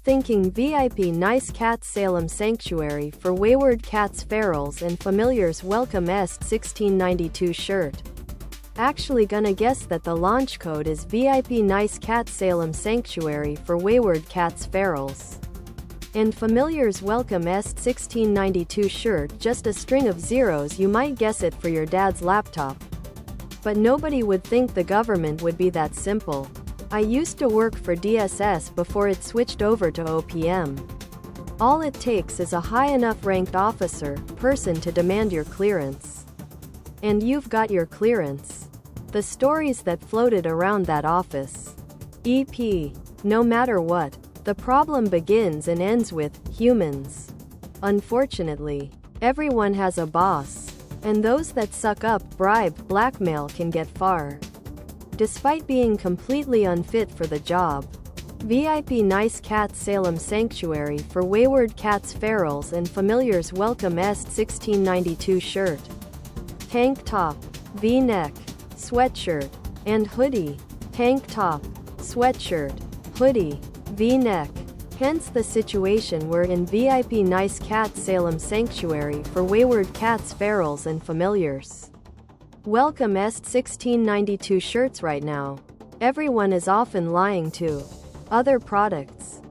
Thinking VIP Nice Cats Salem Sanctuary for Wayward Cats Ferals and Familiars Welcome Est 1692 shirt. Actually gonna guess that the launch code is VIP Nice Cats Salem Sanctuary for Wayward Cats Ferals and Familiars Welcome Est 1692 shirt, just a string of zeros. You might guess it for your dad's laptop. But nobody would think the government would be that simple. I used to work for DSS before it switched over to OPM. All it takes is a high enough ranked person to demand your clearance. And you've got your clearance. The stories that floated around that office. No matter what, the problem begins and ends with humans. Unfortunately, everyone has a boss, and those that suck up, bribe, blackmail can get far. Despite being completely unfit for the job, VIP Nice Cats Salem Sanctuary for Wayward Cats Ferals and Familiars Welcome Est 1692 shirt, tank top, V-neck, sweatshirt, and hoodie. Tank top, sweatshirt, hoodie, V-neck. Hence the situation we're in. VIP Nice Cats Salem Sanctuary for Wayward Cats Ferals and Familiars Welcome Est 1692 shirts right now. Everyone is often lying to other products.